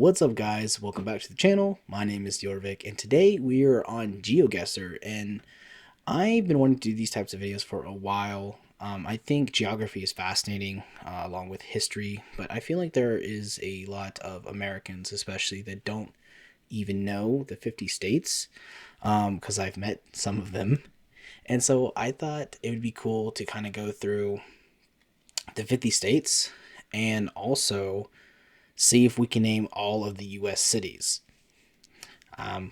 What's up, guys? Welcome back to the channel. My name is Jorvik, and today we are on Geoguessr, and I've been wanting to do these types of videos for a while. I think geography is fascinating, along with history, but I feel like there is a lot of Americans, especially, that don't even know the 50 states, because I've met some of them. And so I thought it would be cool to kind of go through the 50 states and also see if we can name all of the US cities.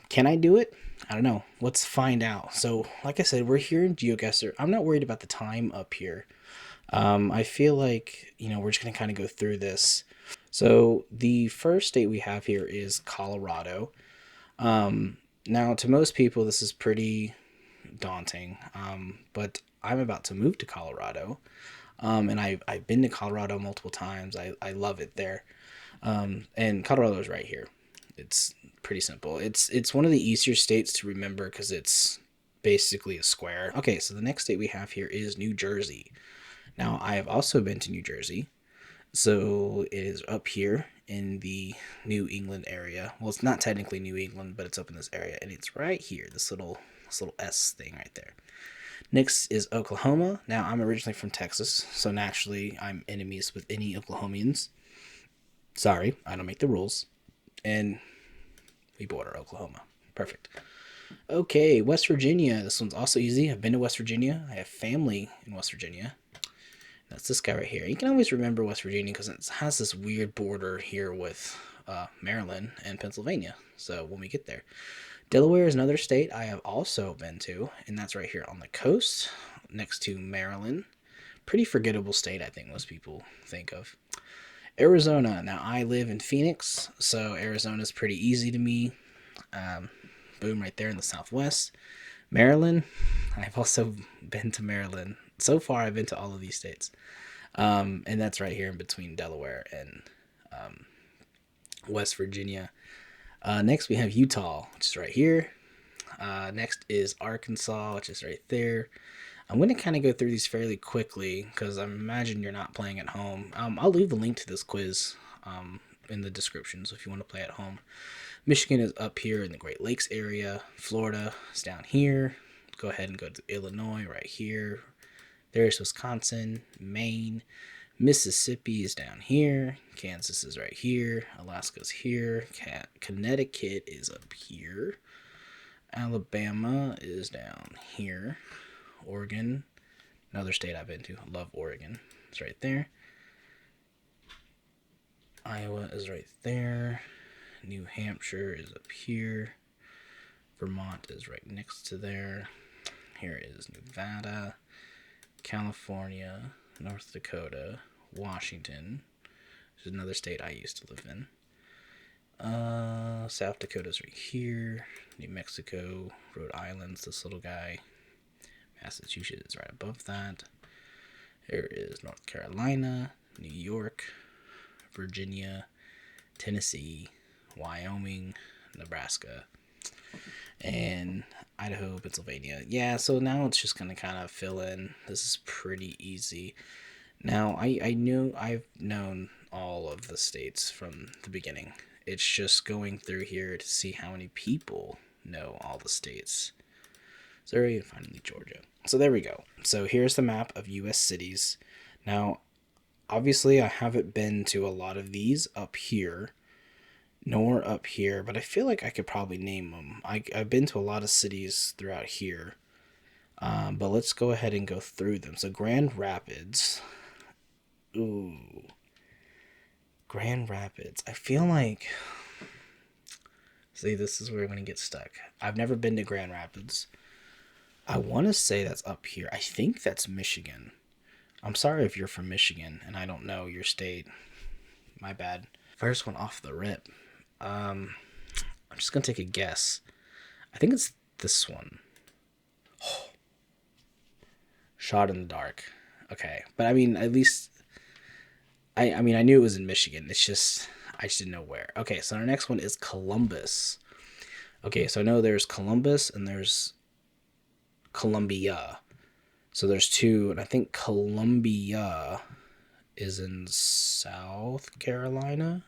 Can I do it? I don't know. Let's find out. So, like I said, we're here in Geoguessr. I'm not worried about the time up here. I feel like, we're just going to kind of go through this. So, the first state we have here is Colorado. Now, to most people, this is pretty daunting, but I'm about to move to Colorado. And I've been to Colorado multiple times. I love it there. And Colorado is right here. It's pretty simple. It's one of the easier states to remember because it's basically a square. Okay, so the next state we have here is New Jersey. Now, I have also been to New Jersey. So it is up here in the New England area. Well, it's not technically New England, but it's up in this area, and it's right here, this little S thing right there. Next is Oklahoma. Now, I'm originally from Texas, so naturally I'm enemies with any Oklahomians. Sorry, I don't make the rules. And we border Oklahoma. Perfect. Okay, West Virginia. This one's also easy. I've been to West Virginia. I have family in West Virginia. That's this guy right here. You can always remember West Virginia because it has this weird border here with Maryland and Pennsylvania. So when we get there. Delaware is another state I have also been to, and that's right here on the coast next to Maryland. Pretty forgettable state, I think most people think of. Arizona. Now, I live in Phoenix, so Arizona is pretty easy to me. Boom, right there in the southwest. Maryland. I've also been to Maryland. So far, I've been to all of these states. And that's right here in between Delaware and West Virginia. Next, we have Utah, which is right here. Next is Arkansas, which is right there. I'm going to kind of go through these fairly quickly because I imagine you're not playing at home. I'll leave the link to this quiz in the description, so if you want to play at home. Michigan is up here in the Great Lakes area. Florida is down here. Go ahead and go to Illinois right here. There's Wisconsin, Maine. Mississippi is down here. Kansas is right here. Alaska's here. Connecticut is up here. Alabama is down here. Oregon, another state I've been to. I love Oregon. It's right there. Iowa is right there. New Hampshire is up here. Vermont is right next to there. Here is Nevada, California, North Dakota, Washington, which is another state I used to live in. South Dakota's right here. New Mexico, Rhode Island's this little guy. Massachusetts is right above that. There is North Carolina, New York, Virginia, Tennessee, Wyoming, Nebraska, and Idaho, Pennsylvania. Yeah, so now it's just going to kind of fill in. This is pretty easy. Now, I've known all of the states from the beginning. It's just going through here to see how many people know all the states. Missouri, and finally Georgia. So there we go. So here's the map of U.S. cities. Now, obviously, I haven't been to a lot of these up here, nor up here, but I feel like I could probably name them. I've been to a lot of cities throughout here, but let's go ahead and go through them. So Grand Rapids. Ooh. Grand Rapids. I feel like... See, this is where I'm going to get stuck. I've never been to Grand Rapids. I want to say that's up here. I think that's Michigan. I'm sorry if you're from Michigan and I don't know your state. My bad. First one off the rip. I'm just going to take a guess. I think it's this one. Oh. Shot in the dark. Okay. But I mean, at least... I knew it was in Michigan. I just didn't know where. Okay, so our next one is Columbus. Okay, so I know there's Columbus and there's Columbia. So there's two, and I think Columbia is in South Carolina.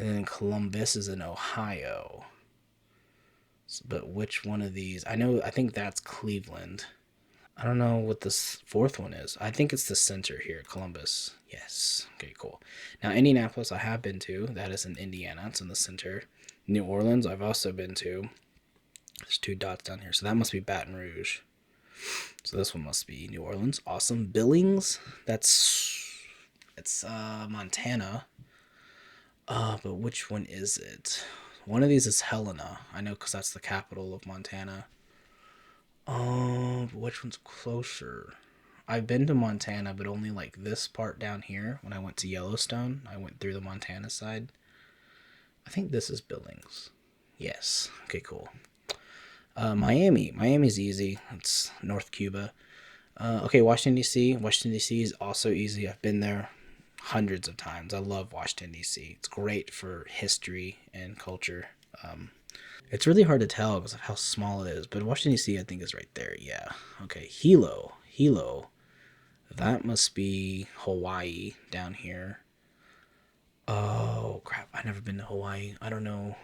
And then Columbus is in Ohio. So, but which one of these? I think that's Cleveland. I don't know what this fourth one is. I think it's the center here, Columbus. Yes. Okay, cool. Now, Indianapolis, I have been to. That is in Indiana. It's in the center. New Orleans, I've also been to. There's 2 dots down here. So that must be Baton Rouge. So this one must be New Orleans. Awesome. Billings, it's Montana. But which one is it? One of these is Helena. I know because that's the capital of Montana. But which one's closer? I've been to Montana, but only like this part down here. When I went to Yellowstone, I went through the Montana side. I think this is Billings. Yes. Okay, cool. Miami. Miami's easy. It's North Cuba. Okay, Washington, D.C. Washington, D.C. is also easy. I've been there hundreds of times. I love Washington, D.C. It's great for history and culture. It's really hard to tell because of how small it is, but Washington, D.C. I think is right there. Yeah. Okay, Hilo. That must be Hawaii down here. Oh, crap. I've never been to Hawaii. I don't know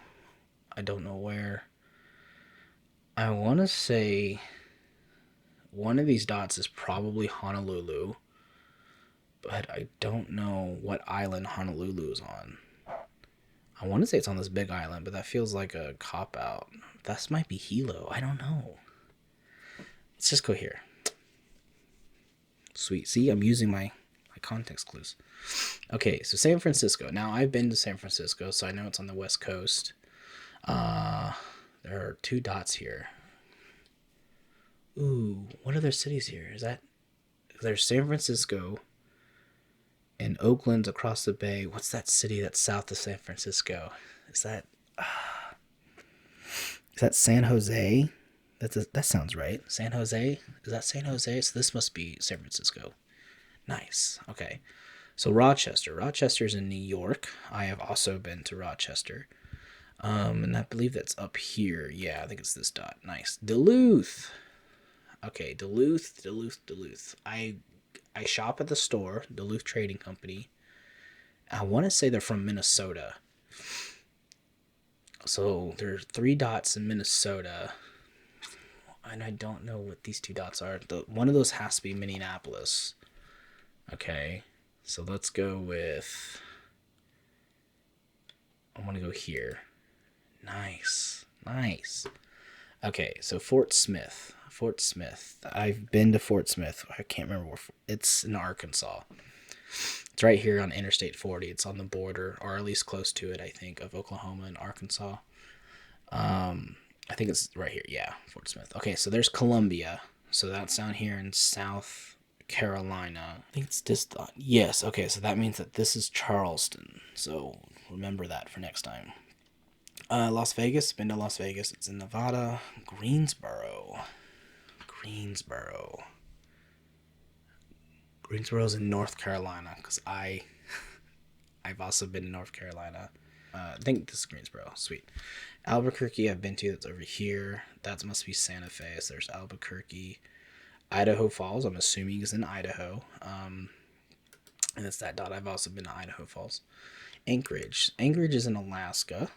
where. I want to say one of these dots is probably Honolulu, but I don't know what island Honolulu is on. I want to say it's on this big island, but that feels like a cop-out. This might be Hilo. I don't know. Let's just go here. Sweet. See, I'm using my context clues. Okay, so San Francisco. Now, I've been to San Francisco, so I know it's on the West Coast. There are 2 dots here. Ooh, what other cities here? There's San Francisco and Oakland's across the bay. What's that city that's south of San Francisco? Is that San Jose? That sounds right. San Jose? Is that San Jose? So this must be San Francisco. Nice. Okay. So Rochester. Rochester's in New York. I have also been to Rochester. And I believe that's up here. Yeah, I think it's this dot. Nice. Duluth. Okay, Duluth. I shop at the store, Duluth Trading Company. I want to say they're from Minnesota. So there's 3 dots in Minnesota. And I don't know what these 2 dots are. One of those has to be Minneapolis. Okay, so let's go with... I want to go here. Nice. Okay, so Fort Smith. I've been to Fort Smith. I can't remember where. It's in Arkansas. It's right here on Interstate 40. It's on the border, or at least close to it, I think, of Oklahoma and Arkansas. I think it's right here. Yeah, Fort Smith. Okay, so there's Columbia. So that's down here in South Carolina. I think it's this dot. Yes, okay, so that means that this is Charleston. So remember that for next time. Las Vegas. Been to Las Vegas. It's in Nevada. Greensboro is in North Carolina because I've also been to North Carolina. I think this is Greensboro. Sweet. Albuquerque I've been to. That's over here. That must be Santa Fe. So there's Albuquerque. Idaho Falls, I'm assuming, is in Idaho. And it's that dot. I've also been to Idaho Falls. Anchorage is in Alaska.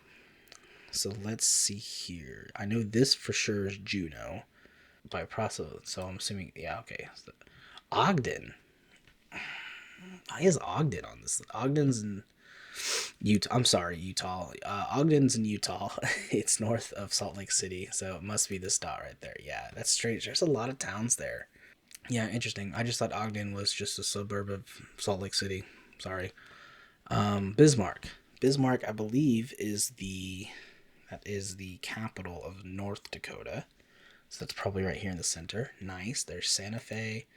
So let's see here. I know this for sure is Juneau by process. So I'm assuming, yeah, okay. So Ogden. Why is Ogden on this? Ogden's in Utah. I'm sorry, Utah. Ogden's in Utah. It's north of Salt Lake City. So it must be this dot right there. Yeah, that's strange. There's a lot of towns there. Yeah, interesting. I just thought Ogden was just a suburb of Salt Lake City. Sorry. Bismarck. Bismarck, I believe, is the capital of North Dakota. So that's probably right here in the center. Nice. There's Santa Fe.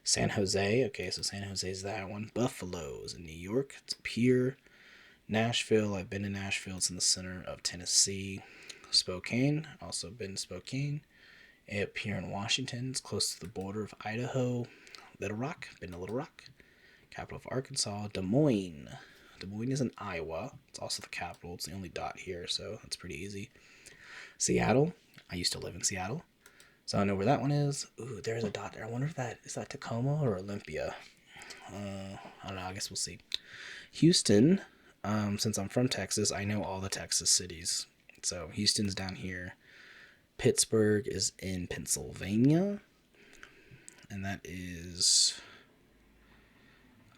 San Jose. Okay, so San Jose is that one. Buffalo's in New York. It's up here. Nashville. I've been to Nashville. It's in the center of Tennessee. Spokane. Also been to Spokane. Up here in Washington. It's close to the border of Idaho. Little Rock. Been to Little Rock. Capital of Arkansas. Des Moines. Des Moines is in Iowa. It's also the capital. It's the only dot here, so that's pretty easy. Seattle. I used to live in Seattle, so I know where that one is. Ooh, there's a dot there. I wonder if is that Tacoma or Olympia? I don't know. I guess we'll see. Houston. Since I'm from Texas, I know all the Texas cities. So Houston's down here. Pittsburgh is in Pennsylvania. And that is,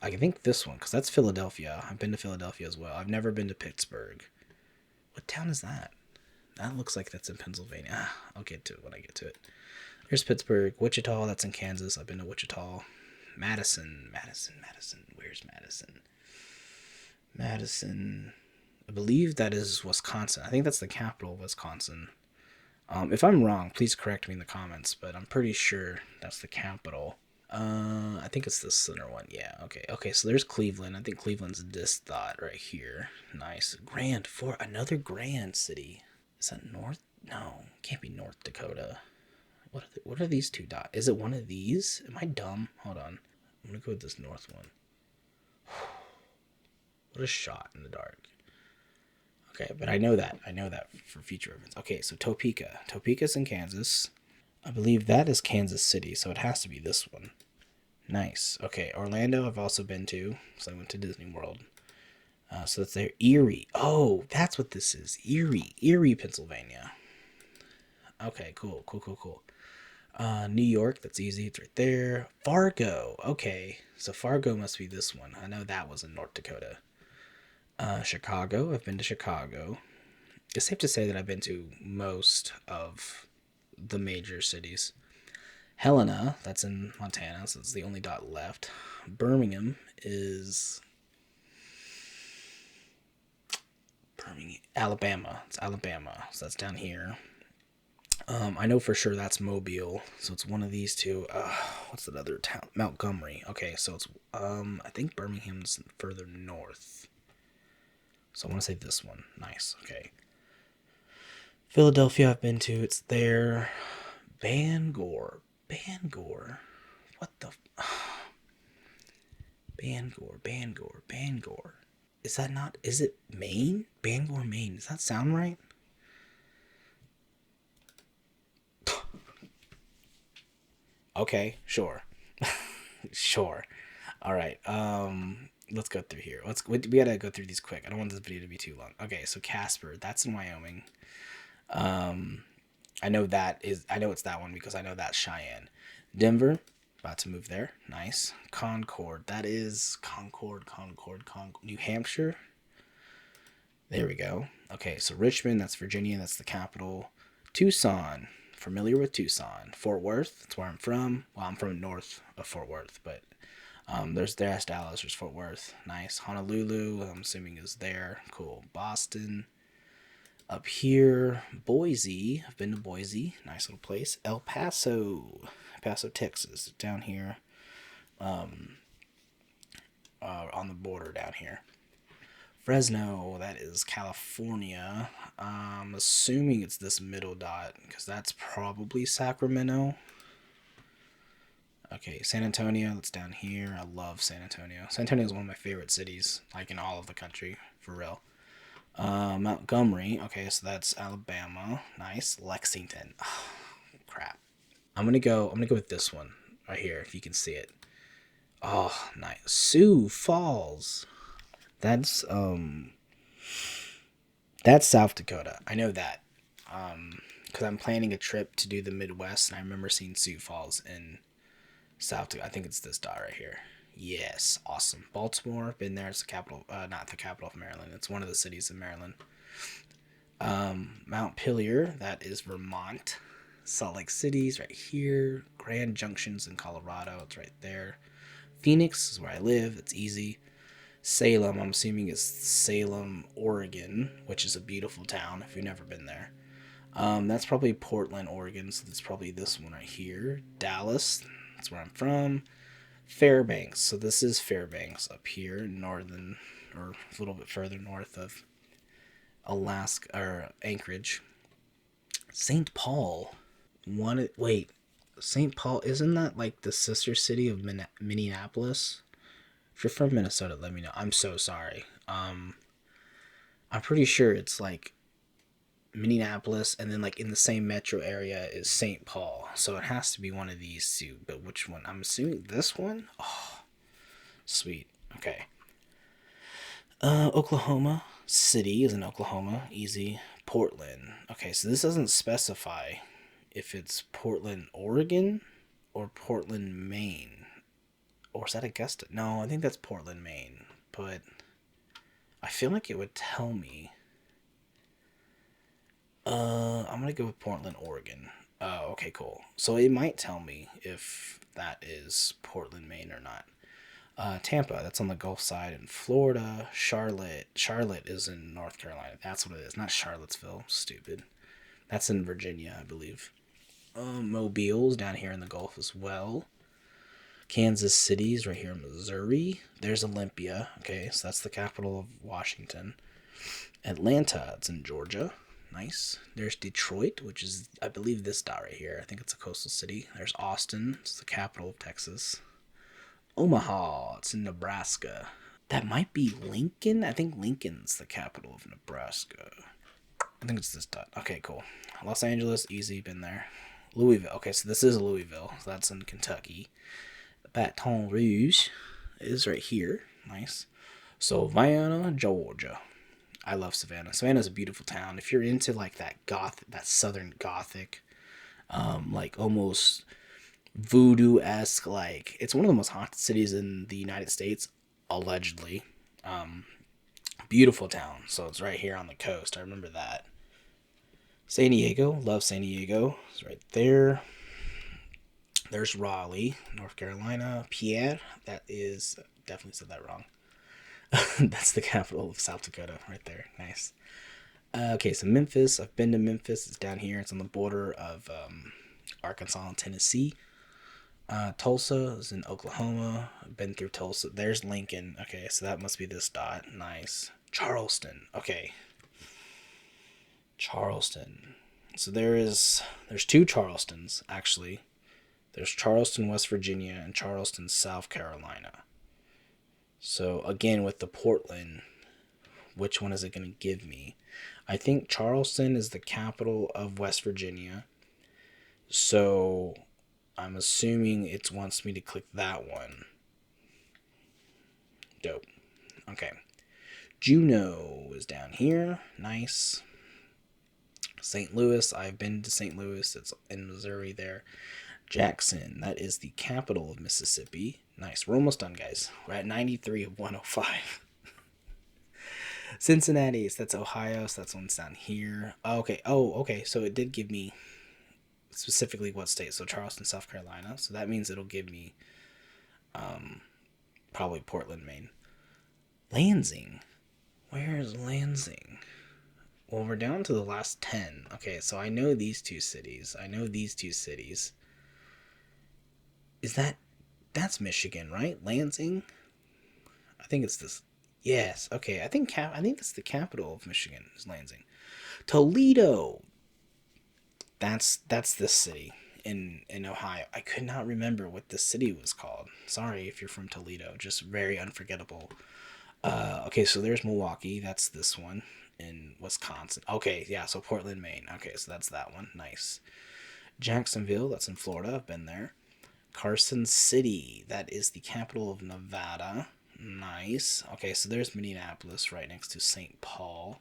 I think this one, because that's Philadelphia. I've been to Philadelphia as well. I've never been to Pittsburgh. What town is that? That looks like that's in Pennsylvania. I'll get to it when I get to it. There's Pittsburgh. Wichita, that's in Kansas. I've been to Wichita. Madison. Where's Madison? Madison. I believe that is Wisconsin. I think that's the capital of Wisconsin. If I'm wrong, please correct me in the comments, but I'm pretty sure that's the capital. I think it's the center one. Yeah, okay, so there's Cleveland. I think Cleveland's this dot right here. Nice. Another grand city. Is that North? No, can't be North Dakota. What are these two dots? Is it one of these? Am I dumb? Hold on. I'm gonna go with this north one. What a shot in the dark. Okay, but I know that for future reference. Okay, so Topeka. Topeka's in Kansas. I believe that is Kansas City, so it has to be this one. Nice. Okay, Orlando I've also been to, so I went to Disney World. So that's there. Erie. Oh, that's what this is. Erie, Pennsylvania. Okay, cool. New York, that's easy. It's right there. Fargo. Okay, so Fargo must be this one. I know that was in North Dakota. Chicago. I've been to Chicago. It's safe to say that I've been to most of the major cities. Helena, that's in Montana, so it's the only dot left. Birmingham is Alabama. It's Alabama, so that's down here. I know for sure that's Mobile, so it's one of these two. What's that other town? Montgomery. Okay, so it's I think Birmingham's further north. So I want to say this one. Nice. Okay. Philadelphia I've been to. It's there. Bangor. What the? Bangor. Is that not? Is it Maine? Bangor, Maine. Does that sound right? Okay, sure. Sure. All right. Let's go through here. We gotta go through these quick. I don't want this video to be too long. Okay, so Casper, that's in Wyoming. I know it's that one because I know that's Cheyenne. Denver, about to move there. Nice. Concord, that is Concord, New Hampshire. There we go. Okay, so Richmond, that's Virginia, that's the capital. Tucson, familiar with Tucson. Fort Worth, that's where I'm from. Well, I'm from north of Fort Worth, but there's Dallas, there's Fort Worth. Nice. Honolulu, I'm assuming is there. Cool. Boston. Up here, Boise. I've been to Boise. Nice little place. El Paso, Texas. Down here. On the border down here. Fresno, that is California. I'm assuming it's this middle dot because that's probably Sacramento. Okay, San Antonio, that's down here. I love San Antonio. San Antonio is one of my favorite cities, like in all of the country, for real. Montgomery, okay, so that's Alabama. Nice. Lexington. Oh, crap. I'm gonna go with this one right here, if you can see it. Oh, nice. Sioux Falls. That's South Dakota. I know that. Because I'm planning a trip to do the Midwest, and I remember seeing Sioux Falls in South Dakota. I think it's this dot right here. Yes, awesome. Baltimore, been there. It's the capital, not the capital of Maryland. It's one of the cities in Maryland. Mount Pillier, that is Vermont. Salt Lake City's right here. Grand Junction's in Colorado. It's right there. Phoenix is where I live. It's easy. Salem, I'm assuming is Salem, Oregon, which is a beautiful town if you've never been there. That's probably Portland, Oregon, so that's probably this one right here. Dallas, that's where I'm from. Fairbanks, so this is Fairbanks up here, northern, or a little bit further north of Alaska, or Anchorage. St. Paul, St. Paul, isn't that like the sister city of Minneapolis? If you're from Minnesota, let me know. I'm so sorry. I'm pretty sure it's like Minneapolis, and then like in the same metro area is St. Paul. So it has to be one of these two. But which one? I'm assuming this one? Oh, sweet. Okay. Oklahoma City is in Oklahoma. Easy. Portland. Okay, so this doesn't specify if it's Portland, Oregon, or Portland, Maine. Or is that Augusta? No, I think that's Portland, Maine. But I feel like it would tell me. I'm gonna go with Portland, Oregon. Oh, okay, cool. So it might tell me if that is Portland, Maine or not. Tampa, that's on the Gulf side in Florida. Charlotte is in North Carolina. That's what it is, not Charlottesville. Stupid. That's in Virginia, I believe. Mobile's down here in the Gulf as well. Kansas City's right here in Missouri. There's Olympia. Okay, so that's the capital of Washington. Atlanta, it's in Georgia. Nice. There's Detroit, which is, I believe, this dot right here. I think it's a coastal city. There's Austin, it's the capital of Texas. Omaha, it's in Nebraska. That might be Lincoln. I think Lincoln's the capital of Nebraska. I think it's this dot. Okay, cool. Los Angeles, easy, been there. Louisville. Okay, so this is Louisville. So that's in Kentucky. Baton Rouge is right here. Nice. Savannah, Georgia. I love Savannah. Savannah's a beautiful town. If you're into like that southern gothic, like almost voodoo-esque, like it's one of the most haunted cities in the United States, allegedly. Beautiful town. So it's right here on the coast. I remember that. San Diego, love San Diego. It's right there. There's Raleigh, North Carolina. Pierre, that is, definitely said that wrong. That's the capital of South Dakota right there. Nice. Okay, so Memphis. I've been to Memphis. It's down here. It's on the border of Arkansas and Tennessee. Tulsa is in Oklahoma. I've been through Tulsa. There's Lincoln. Okay, so that must be this dot. Nice. Charleston. Okay. Charleston. So there's two Charlestons, actually. There's Charleston, West Virginia, and Charleston, South Carolina. So again, with the Portland, which one is it going to give me? I think Charleston is the capital of West Virginia. So I'm assuming it wants me to click that one. Dope. Okay. Juneau is down here. Nice. St. Louis. I've been to St. Louis. It's in Missouri there. Jackson. That is the capital of Mississippi. Nice. We're almost done, guys. We're at 93 of 105. Cincinnati. So that's Ohio. So that's one's down here. Okay. Oh, okay. So it did give me specifically what state. So Charleston, South Carolina. So that means it'll give me probably Portland, Maine. Lansing. Where is Lansing? Well, we're down to the last 10. Okay, so I know these two cities. That's Michigan, right? Lansing? I think it's this. Yes. Okay. I think that's the capital of Michigan is Lansing. Toledo. That's this city in Ohio. I could not remember what the city was called. Sorry if you're from Toledo. Just very unforgettable. Okay, so there's Milwaukee. That's this one in Wisconsin. Okay, yeah, so Portland, Maine. Okay, so that's that one. Nice. Jacksonville, that's in Florida. I've been there. Carson City, that is the capital of Nevada. Nice. Okay, so there's Minneapolis right next to St. Paul.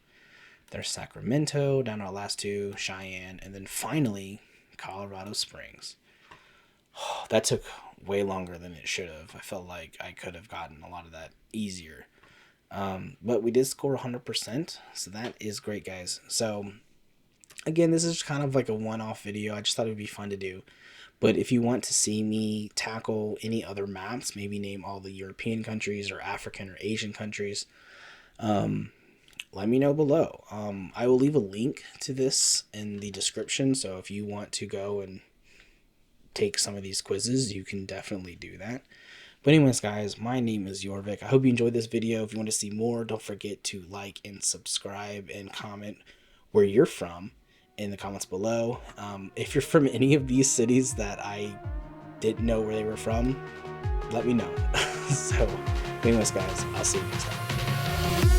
There's Sacramento, down our last two, Cheyenne, and then finally Colorado Springs. Oh, that took way longer than it should have. I felt like I could have gotten a lot of that easier. But we did score 100%, so that is great, guys. So, again, this is kind of like a one-off video. I just thought it would be fun to do. But if you want to see me tackle any other maps, maybe name all the European countries or African or Asian countries, let me know below. I will leave a link to this in the description, so if you want to go and take some of these quizzes, you can definitely do that. But anyways, guys, my name is JorvikV. I hope you enjoyed this video. If you want to see more, don't forget to like and subscribe and comment where you're from in the comments below. If you're from any of these cities that I didn't know where they were from, let me know. So anyways, guys, I'll see you next time.